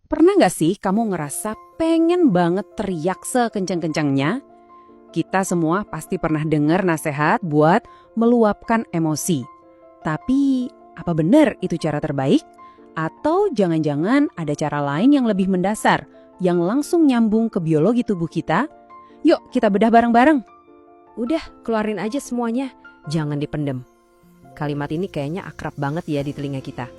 Pernah nggak sih kamu ngerasa pengen banget teriak sekencang-kencangnya? Kita semua pasti pernah dengar nasihat buat meluapkan emosi. Tapi, apa benar itu cara terbaik? Atau jangan-jangan ada cara lain yang lebih mendasar, yang langsung nyambung ke biologi tubuh kita? Yuk kita bedah bareng-bareng. Udah, keluarin aja semuanya. Jangan dipendem. Kalimat ini kayaknya akrab banget ya di telinga kita.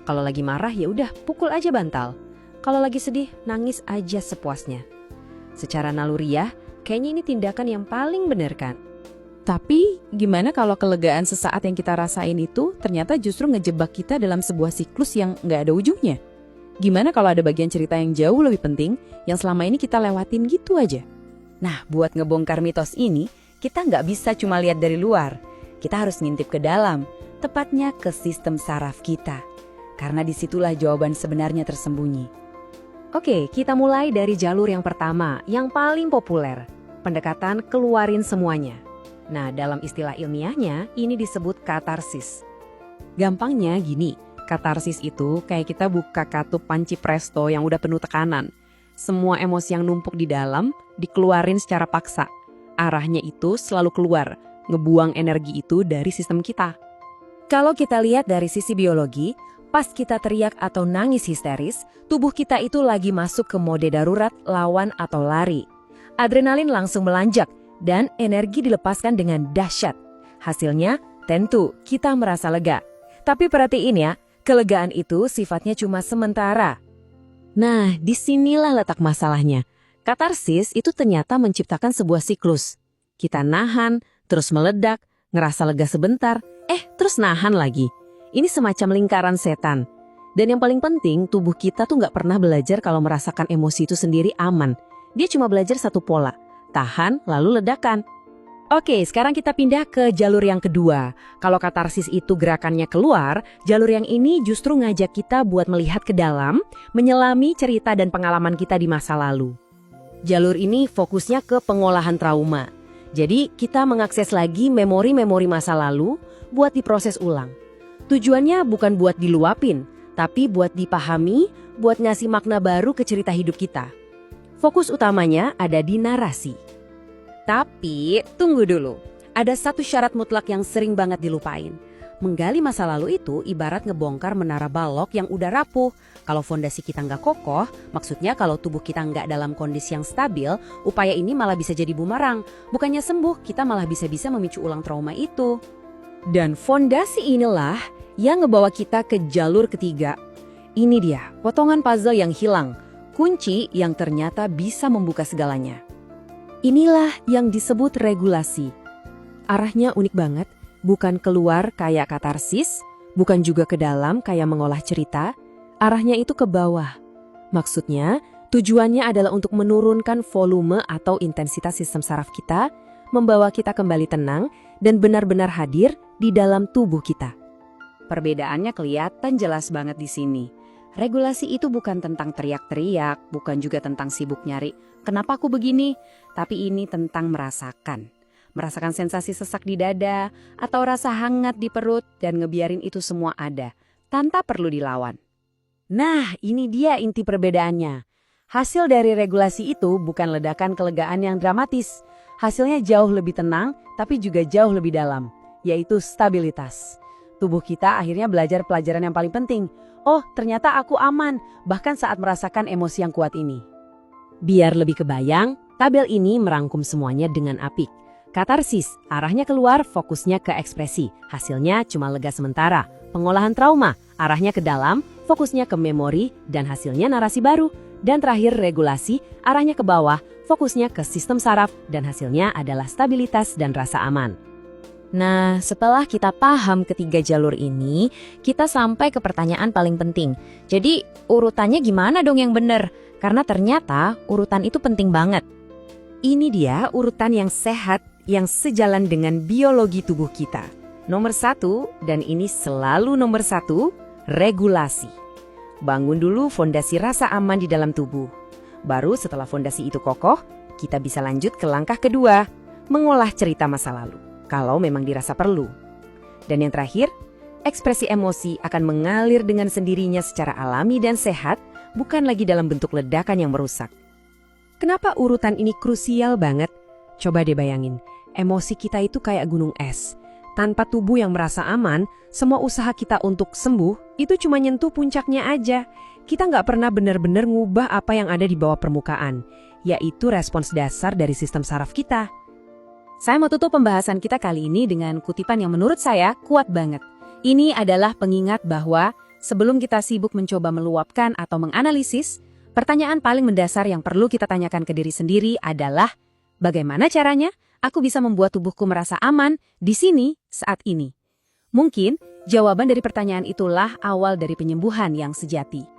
Kalau lagi marah ya udah pukul aja bantal. Kalau lagi sedih, nangis aja sepuasnya. Secara naluriah, kayaknya ini tindakan yang paling bener kan? Tapi gimana kalau kelegaan sesaat yang kita rasain itu ternyata justru ngejebak kita dalam sebuah siklus yang nggak ada ujungnya? Gimana kalau ada bagian cerita yang jauh lebih penting yang selama ini kita lewatin gitu aja? Nah, buat ngebongkar mitos ini, kita nggak bisa cuma lihat dari luar. Kita harus ngintip ke dalam, tepatnya ke sistem saraf kita. Karena disitulah jawaban sebenarnya tersembunyi. Oke, kita mulai dari jalur yang pertama, yang paling populer. Pendekatan keluarin semuanya. Nah, dalam istilah ilmiahnya, ini disebut katarsis. Gampangnya gini, katarsis itu kayak kita buka katup panci presto yang udah penuh tekanan. Semua emosi yang numpuk di dalam dikeluarin secara paksa. Arahnya itu selalu keluar, ngebuang energi itu dari sistem kita. Kalau kita lihat dari sisi biologi, pas kita teriak atau nangis histeris, tubuh kita itu lagi masuk ke mode darurat, lawan atau lari. Adrenalin langsung melanjak dan energi dilepaskan dengan dahsyat. Hasilnya, tentu kita merasa lega. Tapi perhatiin ya, kelegaan itu sifatnya cuma sementara. Nah, disinilah letak masalahnya. Katarsis itu ternyata menciptakan sebuah siklus. Kita nahan, terus meledak, ngerasa lega sebentar, terus nahan lagi. Ini semacam lingkaran setan. Dan yang paling penting, tubuh kita tuh nggak pernah belajar kalau merasakan emosi itu sendiri aman. Dia cuma belajar satu pola, tahan lalu ledakan. Oke, sekarang kita pindah ke jalur yang kedua. Kalau katarsis itu gerakannya keluar, jalur yang ini justru ngajak kita buat melihat ke dalam, menyelami cerita dan pengalaman kita di masa lalu. Jalur ini fokusnya ke pengolahan trauma. Jadi kita mengakses lagi memori-memori masa lalu buat diproses ulang. Tujuannya bukan buat diluapin, tapi buat dipahami, buat ngasih makna baru ke cerita hidup kita. Fokus utamanya ada di narasi. Tapi, tunggu dulu. Ada satu syarat mutlak yang sering banget dilupain. Menggali masa lalu itu ibarat ngebongkar menara balok yang udah rapuh. Kalau fondasi kita nggak kokoh, maksudnya kalau tubuh kita nggak dalam kondisi yang stabil, upaya ini malah bisa jadi bumerang. Bukannya sembuh, kita malah bisa-bisa memicu ulang trauma itu. Dan fondasi inilah yang ngebawa kita ke jalur ketiga. Ini dia, potongan puzzle yang hilang, kunci yang ternyata bisa membuka segalanya. Inilah yang disebut regulasi. Arahnya unik banget, bukan keluar kayak katarsis, bukan juga ke dalam kayak mengolah cerita, arahnya itu ke bawah. Maksudnya, tujuannya adalah untuk menurunkan volume atau intensitas sistem saraf kita, membawa kita kembali tenang dan benar-benar hadir di dalam tubuh kita. Perbedaannya kelihatan jelas banget di sini. Regulasi itu bukan tentang teriak-teriak, bukan juga tentang sibuk nyari, kenapa aku begini? Tapi ini tentang merasakan. Merasakan sensasi sesak di dada, atau rasa hangat di perut, dan ngebiarin itu semua ada, tanpa perlu dilawan. Nah, ini dia inti perbedaannya. Hasil dari regulasi itu bukan ledakan kelegaan yang dramatis. Hasilnya jauh lebih tenang, tapi juga jauh lebih dalam, yaitu stabilitas. Tubuh kita akhirnya belajar pelajaran yang paling penting. Oh, ternyata aku aman, bahkan saat merasakan emosi yang kuat ini. Biar lebih kebayang, tabel ini merangkum semuanya dengan apik. Katarsis, arahnya keluar, fokusnya ke ekspresi. Hasilnya cuma lega sementara. Pengolahan trauma, arahnya ke dalam, fokusnya ke memori, dan hasilnya narasi baru. Dan terakhir regulasi, arahnya ke bawah, fokusnya ke sistem saraf, dan hasilnya adalah stabilitas dan rasa aman. Nah, setelah kita paham ketiga jalur ini, kita sampai ke pertanyaan paling penting. Jadi, urutannya gimana dong yang benar? Karena ternyata urutan itu penting banget. Ini dia urutan yang sehat, yang sejalan dengan biologi tubuh kita. Nomor 1, dan ini selalu nomor 1, regulasi. Bangun dulu fondasi rasa aman di dalam tubuh. Baru setelah fondasi itu kokoh, kita bisa lanjut ke langkah kedua, mengolah cerita masa lalu. Kalau memang dirasa perlu. Dan yang terakhir, ekspresi emosi akan mengalir dengan sendirinya secara alami dan sehat, bukan lagi dalam bentuk ledakan yang merusak. Kenapa urutan ini krusial banget? Coba deh bayangin, emosi kita itu kayak gunung es. Tanpa tubuh yang merasa aman, semua usaha kita untuk sembuh itu cuma nyentuh puncaknya aja. Kita nggak pernah benar-benar ngubah apa yang ada di bawah permukaan, yaitu respons dasar dari sistem saraf kita. Saya mau tutup pembahasan kita kali ini dengan kutipan yang menurut saya kuat banget. Ini adalah pengingat bahwa sebelum kita sibuk mencoba meluapkan atau menganalisis, pertanyaan paling mendasar yang perlu kita tanyakan ke diri sendiri adalah, bagaimana caranya aku bisa membuat tubuhku merasa aman di sini saat ini? Mungkin jawaban dari pertanyaan itulah awal dari penyembuhan yang sejati.